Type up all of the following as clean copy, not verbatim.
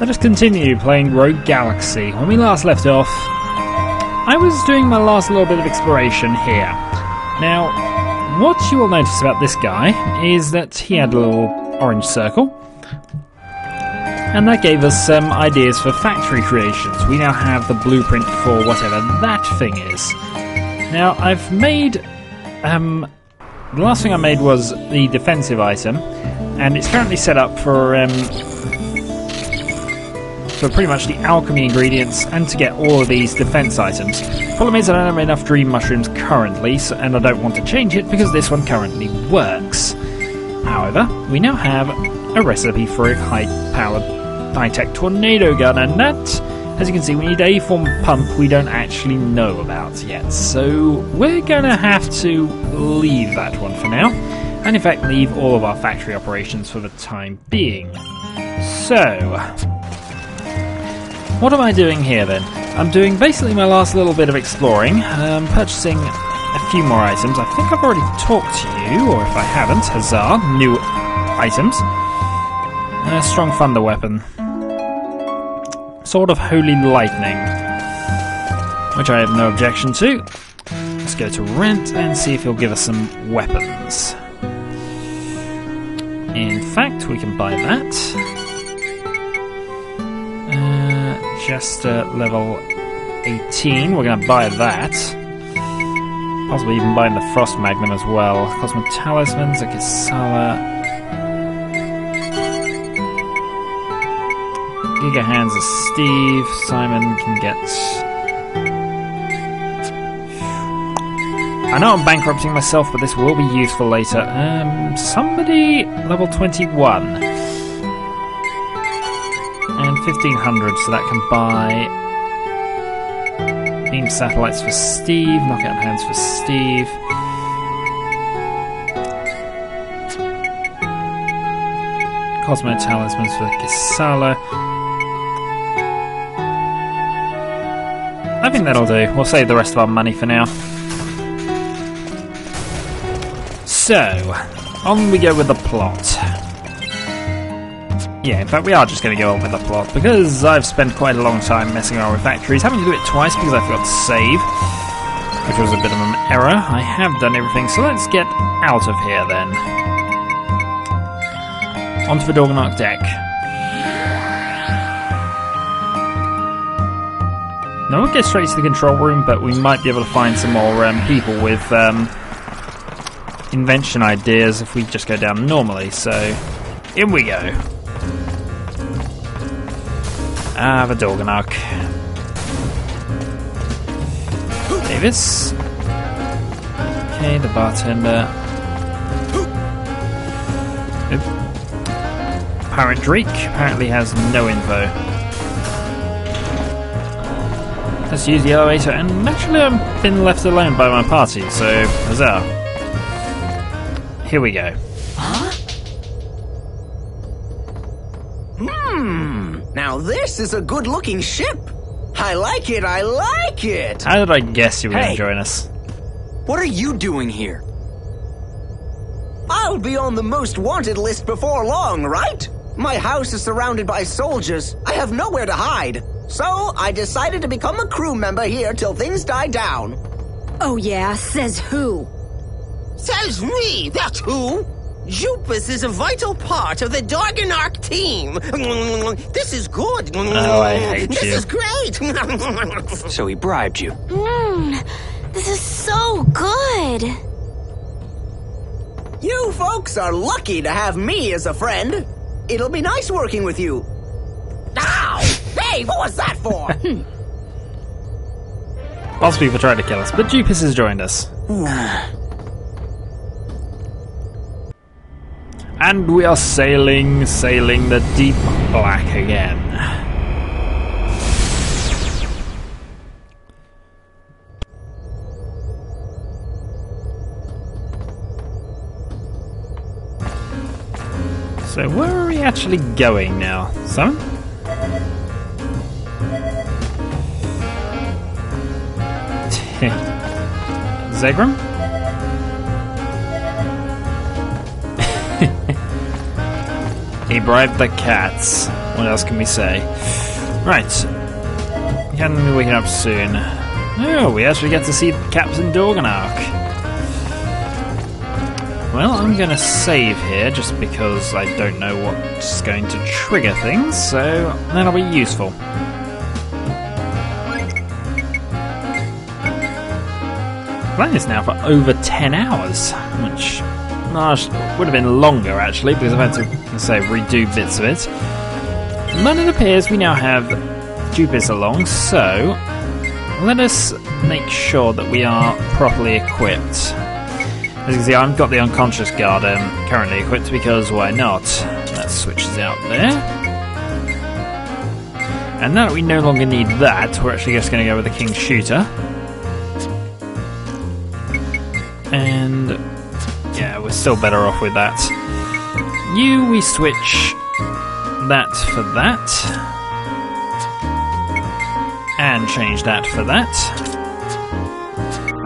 Let us continue playing Rogue Galaxy. When we last left off, I was doing my last little bit of exploration here. Now, what you will notice about this guy is that he had a little orange circle, and that gave us some ideas for factory creations. We now have the blueprint for whatever that thing is. Now, I've made... the last thing I made was the defensive item, and it's currently set up for pretty much the alchemy ingredients and to get all of these defense items. Problem is I don't have enough dream mushrooms currently, and I don't want to change it because this one currently works. However, we now have a recipe for a high-powered high-tech tornado gun, and that, as you can see, we need a form of pump we don't actually know about yet. So we're going to have to leave that one for now, and in fact leave all of our factory operations for the time being. So... what am I doing here then? I'm doing basically my last little bit of exploring, purchasing a few more items. I think I've already talked to you, or if I haven't, huzzah, new items. A strong thunder weapon. Sword of Holy Lightning, which I have no objection to. Let's go to Rent and see if he'll give us some weapons. In fact, we can buy that. Jaster level 18, we're going to buy that. Possibly even buying the Frost Magnum as well. Cosmic Talismans, a Kisala. Giga Hands of Steve. Simon can get... I know I'm bankrupting myself, but this will be useful later. Somebody level 21. And 1500, so that can buy beam satellites for Steve, knockout hands for Steve. Cosmo Talismans for Kisala. I think that'll do. We'll save the rest of our money for now. So, on we go with the plot. Yeah, in fact we are just going to go on with the plot, because I've spent quite a long time messing around with factories, having to do it twice because I forgot to save, which was a bit of an error. I have done everything, so let's get out of here then. Onto the Dorganark deck. Now we'll get straight to the control room, but we might be able to find some more people with invention ideas if we just go down normally, so in we go. Ah, the Dorganark. Davis. Okay, the bartender. Oop. Pirate Drake apparently has no info. Let's use the elevator, and naturally I've been left alone by my party, so huzzah. Here we go. Now this is a good-looking ship. I like it, I like it! How did I guess you were going to join us? What are you doing here? I'll be on the most wanted list before long, right? My house is surrounded by soldiers. I have nowhere to hide. So I decided to become a crew member here till things die down. Oh yeah, says who? Says me, that's who! Jupus is a vital part of the Dorganark team. This is good. Oh, I hate this you. This is great. So he bribed you. This is so good. You folks are lucky to have me as a friend. It'll be nice working with you. Ow! Hey, what was that for? Lots of people tried to kill us, but Jupus has joined us. And we are sailing the deep black again. So where are we actually going now, son? Zegram? He bribed the cats. What else can we say? Right. Can we wake up soon? Oh, we actually get to see Captain Dorganark. Well, I'm going to save here just because I don't know what's going to trigger things, so that'll be useful. Playing this now for over 10 hours, which would have been longer actually because I've had to, say, redo bits of it. But it appears we now have Jupis along, so let us make sure that we are properly equipped. As you can see, I've got the unconscious guard currently equipped because why not? That switches out there. And now that we no longer need that, we're actually just going to go with the King's Shooter. And yeah, we're still better off with that. We switch that for that. And change that for that.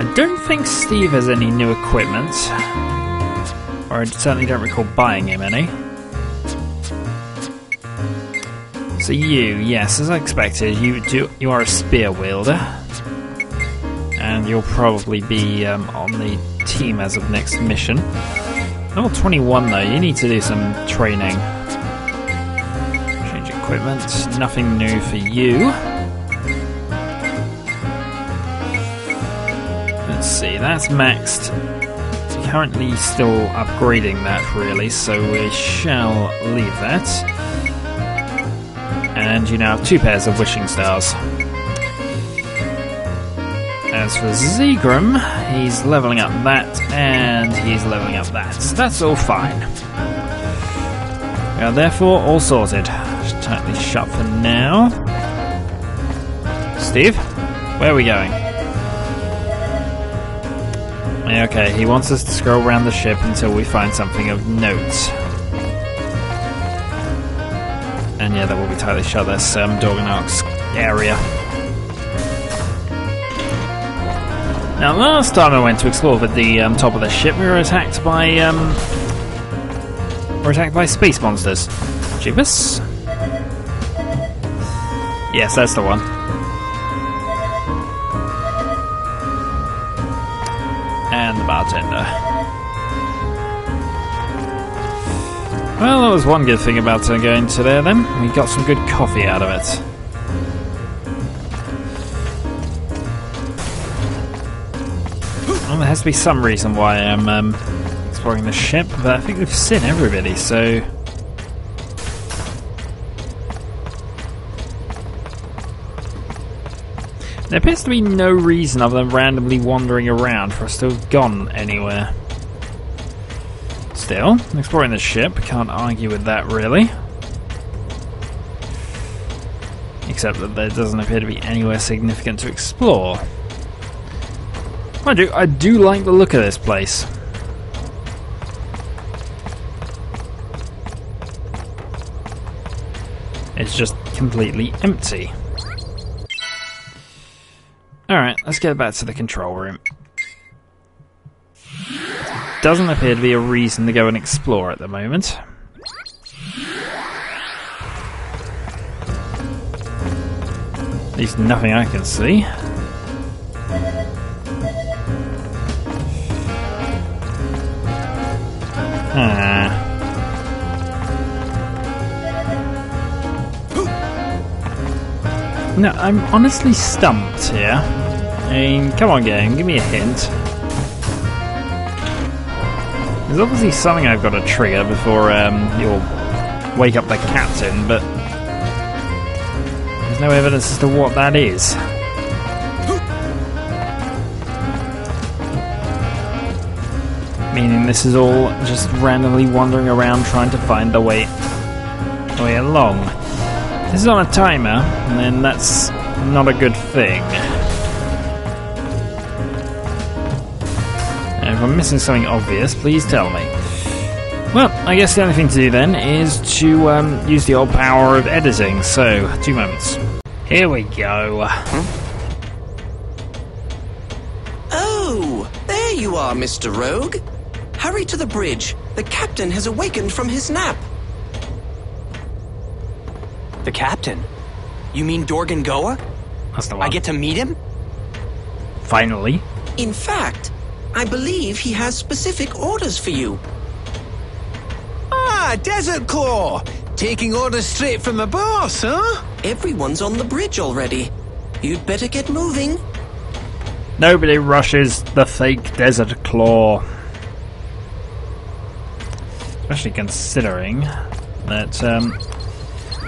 I don't think Steve has any new equipment. Or I certainly don't recall buying him any. So yes, as I expected, you are a spear wielder. And you'll probably be on the team as of next mission. Level 21 though, you need to do some training. Change equipment, nothing new for you. Let's see, that's maxed. Currently still upgrading that really, so we shall leave that. And you now have 2 pairs of wishing stars. As for Zeegrim, he's leveling up that, and he's leveling up that. So that's all fine. We are therefore all sorted. Just tightly shut for now. Steve, where are we going? Okay, he wants us to scroll around the ship until we find something of note. And yeah, that will be tightly shut. That's Dorganark's area. Now, last time I went to explore with the top of the ship, we were attacked by space monsters. Jupis? Yes, that's the one. And the bartender. Well, that was one good thing about going to there then. We got some good coffee out of it. Well, there has to be some reason why I'm exploring the ship, but I think we've seen everybody, so... There appears to be no reason other than randomly wandering around for us to have gone anywhere. Still, exploring the ship, can't argue with that really. Except that there doesn't appear to be anywhere significant to explore. I do like the look of this place. It's just completely empty. Alright, let's get back to the control room. Doesn't appear to be a reason to go and explore at the moment. At least nothing I can see. No, I'm honestly stumped here. I mean, come on game, give me a hint. There's obviously something I've got to trigger before you'll wake up the captain, but there's no evidence as to what that is. Meaning this is all just randomly wandering around trying to find the way along. This is on a timer, and then that's not a good thing. And if I'm missing something obvious, please tell me. Well, I guess the only thing to do then is to use the old power of editing, so 2 moments. Here we go. Oh, there you are, Mr. Rogue. Hurry to the bridge. The captain has awakened from his nap. The captain? You mean Dorgan Goa? That's the one. I get to meet him? Finally. In fact, I believe he has specific orders for you. Ah, Desert Claw! Taking orders straight from the boss, huh? Everyone's on the bridge already. You'd better get moving. Nobody rushes the fake Desert Claw. Especially considering that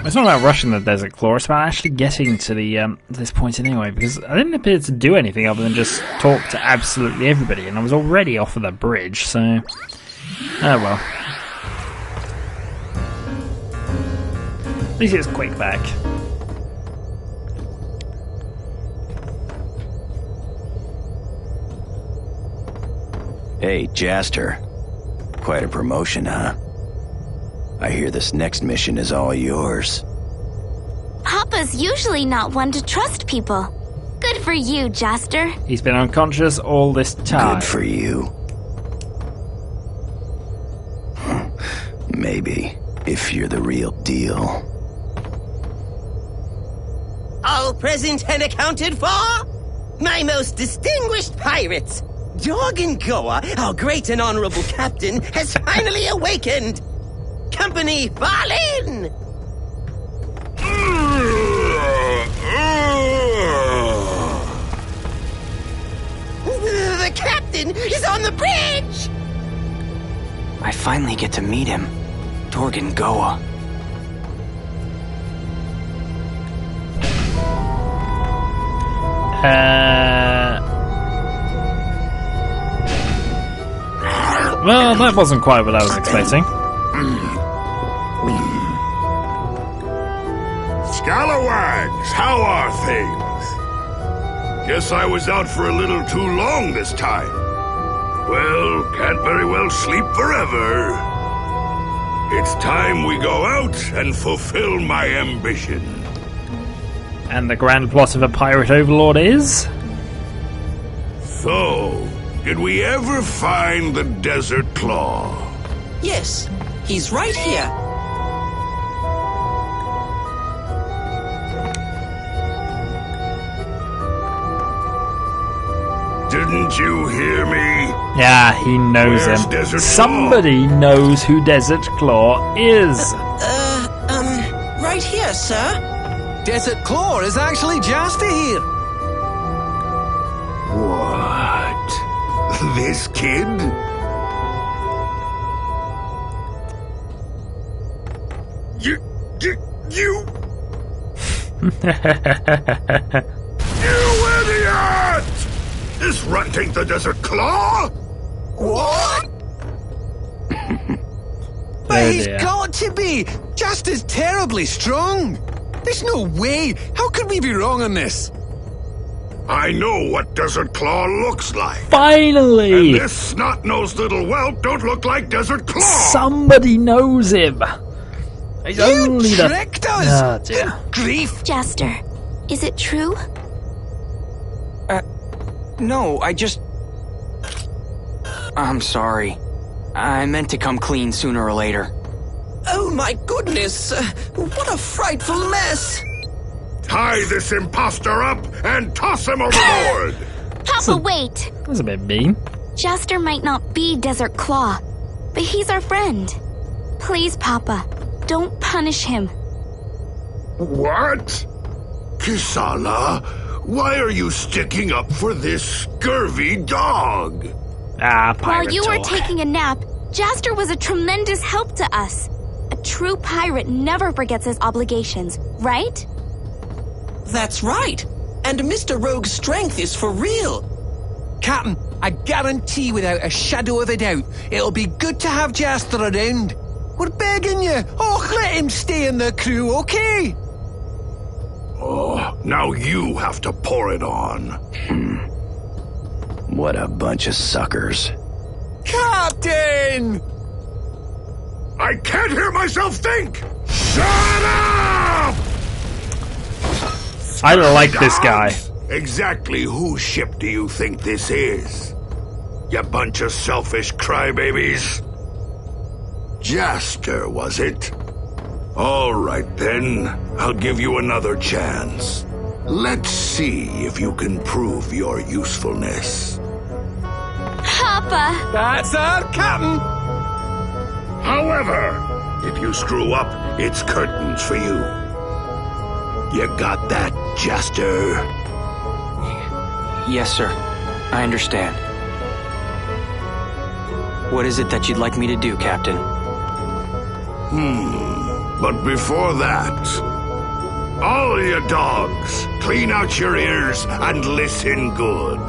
it's not about rushing the Desert Claw, it's about actually getting to the this point anyway, because I didn't appear to do anything other than just talk to absolutely everybody, and I was already off of the bridge, so... Oh well. At least it's quick back. Hey, Jaster. Quite a promotion, huh? I hear this next mission is all yours. Papa's usually not one to trust people. Good for you, Jaster. He's been unconscious all this time. Good for you. Maybe, if you're the real deal. All present and accounted for? My most distinguished pirates! Dorgan Goa, our great and honorable captain, has finally awakened! Company, fall in! The captain is on the bridge! I finally get to meet him. Dorgan Goa. Well, that wasn't quite what I was expecting. Scalawags, how are things? Guess I was out for a little too long this time. Well, can't very well sleep forever. It's time we go out and fulfill my ambition. And the grand plot of a pirate overlord is? So, did we ever find the Desert Claw? Yes, he's right here. Didn't you hear me? Yeah, he knows Where's him. Desert Claw? Somebody knows who Desert Claw is. Right here, sir. Desert Claw is actually Jaster here. What? This kid? You... You idiot! This runt ain't the Desert Claw! What? But he's got to be! Jaster's terribly strong! There's no way! How could we be wrong on this? I know what Desert Claw looks like. Finally! And this snot-nosed little whelp don't look like Desert Claw! Somebody knows him! He's only You tricked us! Oh, dear. Grief! Jaster, is it true? No, I'm sorry. I meant to come clean sooner or later. Oh my goodness! What a frightful mess! Tie this imposter up and toss him overboard! Papa, wait! That was a bit mean. Jaster might not be Desert Claw, but he's our friend. Please, Papa, don't punish him. What? Kisala, why are you sticking up for this scurvy dog? Ah, pirate While you were talk. taking a nap, Jaster was a tremendous help to us. A true pirate never forgets his obligations, right? That's right. And Mr. Rogue's strength is for real. Captain, I guarantee without a shadow of a doubt, it'll be good to have Jaster around. We're begging you. Oh, let him stay in the crew, okay? Oh, now you have to pour it on. What a bunch of suckers. Captain! I can't hear myself think! Shut up! I like this guy. Exactly whose ship do you think this is? You bunch of selfish crybabies. Jaster, was it? All right, then. I'll give you another chance. Let's see if you can prove your usefulness. Papa! That's our captain! However, if you screw up, it's curtains for you. You got that, Jaster? Yes, sir. I understand. What is it that you'd like me to do, Captain? But before that, all you dogs, clean out your ears and listen good.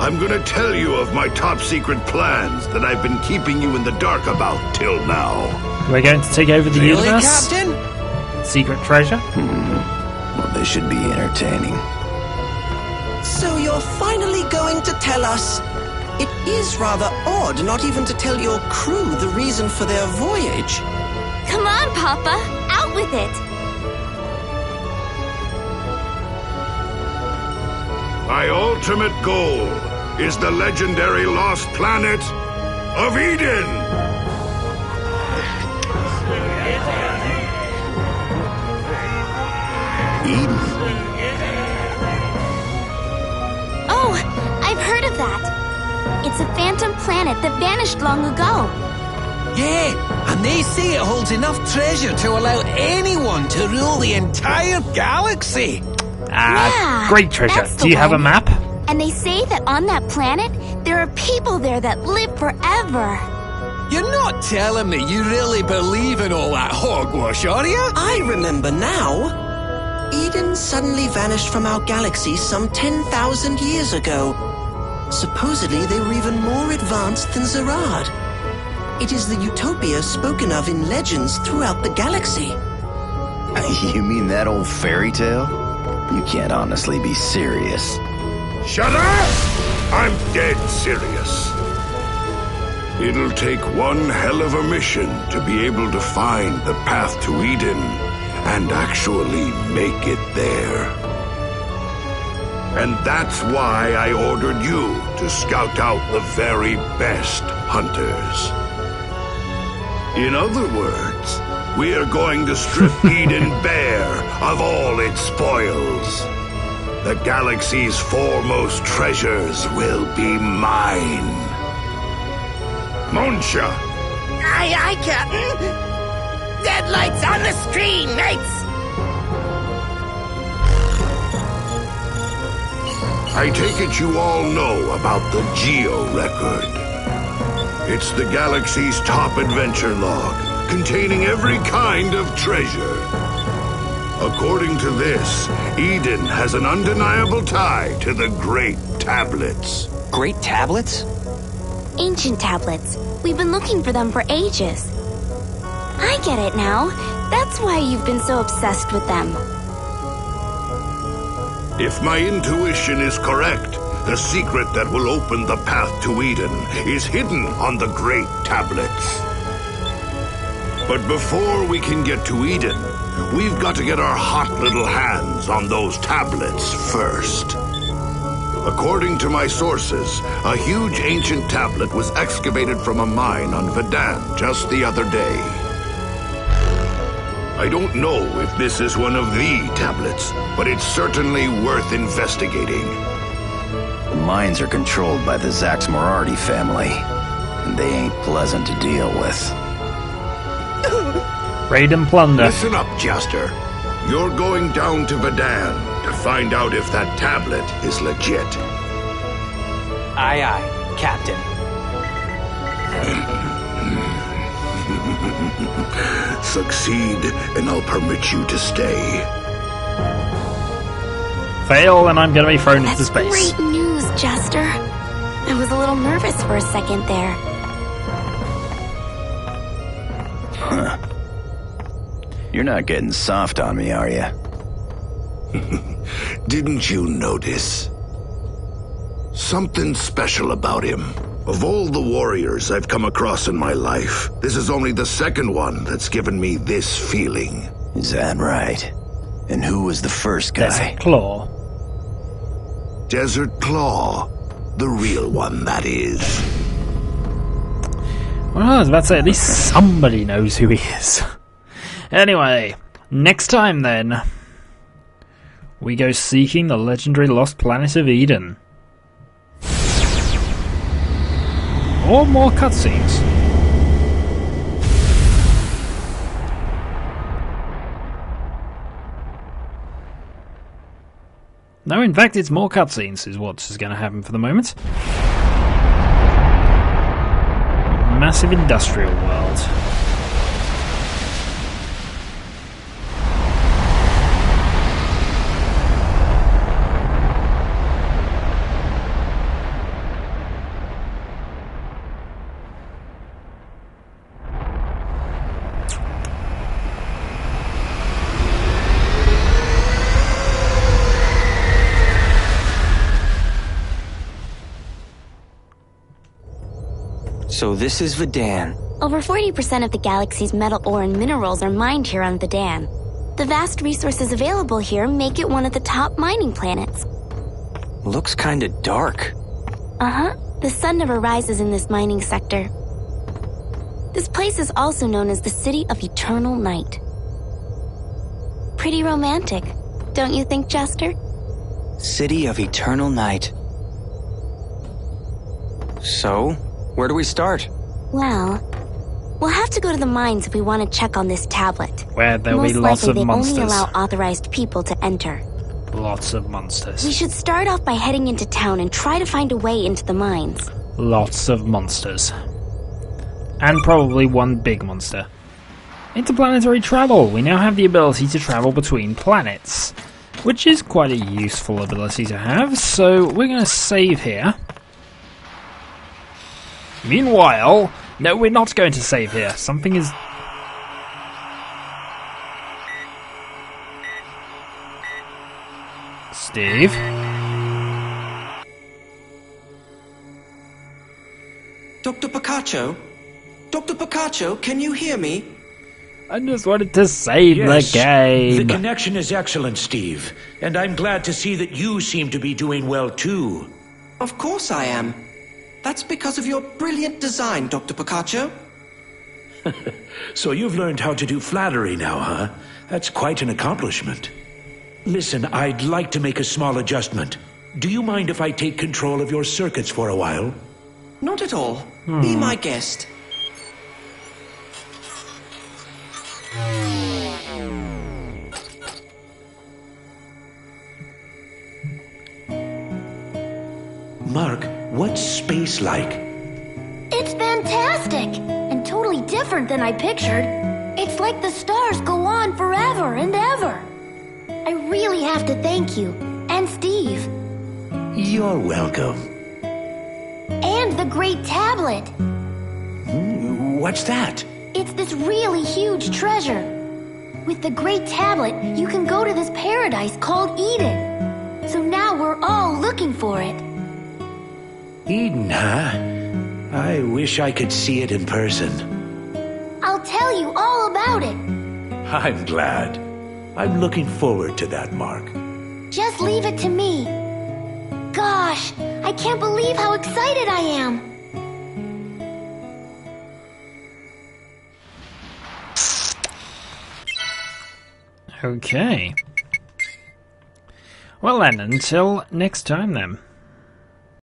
I'm gonna tell you of my top secret plans that I've been keeping you in the dark about till now. We're going to take over the Really, universe? Captain? Secret treasure? Well, this should be entertaining. So you're finally going to tell us? It is rather odd not even to tell your crew the reason for their voyage. Come on, Papa! Out with it! My ultimate goal is the legendary lost planet of Eden. Eden? Oh, I've heard of that. It's a phantom planet that vanished long ago. Yeah, and they say it holds enough treasure to allow anyone to rule the entire galaxy. Yeah, Great treasure. that's the Do you have a one. map? And they say that on that planet, there are people there that live forever. You're not telling me you really believe in all that hogwash, are you? I remember now. Eden suddenly vanished from our galaxy some 10,000 years ago. Supposedly, they were even more advanced than Zerad. It is the utopia spoken of in legends throughout the galaxy. You mean that old fairy tale? You can't honestly be serious. Shut up! I'm dead serious. It'll take one hell of a mission to be able to find the path to Eden and actually make it there. And that's why I ordered you to scout out the very best hunters. In other words, we are going to strip Eden bare of all its spoils. The galaxy's foremost treasures will be mine. Monsha! Aye, aye, Captain. Deadlights on the screen, mates. I take it you all know about the Geo record. It's the galaxy's top adventure log, containing every kind of treasure. According to this, Eden has an undeniable tie to the Great Tablets. Great tablets? Ancient tablets. We've been looking for them for ages. I get it now. That's why you've been so obsessed with them. If my intuition is correct, the secret that will open the path to Eden is hidden on the Great Tablets. But before we can get to Eden, we've got to get our hot little hands on those tablets first. According to my sources, a huge ancient tablet was excavated from a mine on Vedan just the other day. I don't know if this is one of the tablets, but it's certainly worth investigating. The mines are controlled by the Zaxmorardi family, and they ain't pleasant to deal with. Raid and plunder. Listen up, Jaster. You're going down to Vedan to find out if that tablet is legit. Aye, aye, Captain. Succeed, and I'll permit you to stay. Fail, and I'm going to be thrown into That's space. great news, Jaster. I was a little nervous for a second there. You're not getting soft on me, are you? Didn't you notice? Something special about him. Of all the warriors I've come across in my life, this is only the second one that's given me this feeling. Is that right? And who was the first guy? There's a claw. Desert Claw. The real one, that is. Well, I was about to say, at least somebody knows who he is. Anyway, next time then, we go seeking the legendary lost planet of Eden. Or more cutscenes. No, in fact, it's more cutscenes is what's going to happen for the moment. Massive industrial world. So this is Vidan. Over 40% of the galaxy's metal ore and minerals are mined here on Vidan. The vast resources available here make it one of the top mining planets. Looks kinda dark. Uh-huh. The sun never rises in this mining sector. This place is also known as the City of Eternal Night. Pretty romantic, don't you think, Jaster? City of Eternal Night. So, where do we start? Well, we'll have to go to the mines if we want to check on this tablet. Where there'll be Most lots likely of monsters. they only allow authorized people to enter. Lots of monsters. We should start off by heading into town and try to find a way into the mines. Lots of monsters. And probably one big monster. Interplanetary travel. We now have the ability to travel between planets, which is quite a useful ability to have, so we're going to save here. Meanwhile, no, we're not going to save here. Something is... Steve? Dr. Picacho? Dr. Picacho, can you hear me? I just wanted to save the game. The connection is excellent, Steve. And I'm glad to see that you seem to be doing well, too. Of course I am. That's because of your brilliant design, Dr. Picacho. So you've learned how to do flattery now, huh? That's quite an accomplishment. Listen, I'd like to make a small adjustment. Do you mind if I take control of your circuits for a while? Not at all. Be my guest. Mark, what's space like? It's fantastic! And totally different than I pictured. It's like the stars go on forever and ever. I really have to thank you. And Steve. You're welcome. And the Great Tablet. What's that? It's this really huge treasure. With the Great Tablet, you can go to this paradise called Eden. So now we're all looking for it. Eden, huh? I wish I could see it in person. I'll tell you all about it. I'm glad. I'm looking forward to that, Mark. Just leave it to me. Gosh, I can't believe how excited I am. Okay. Well then, until next time then.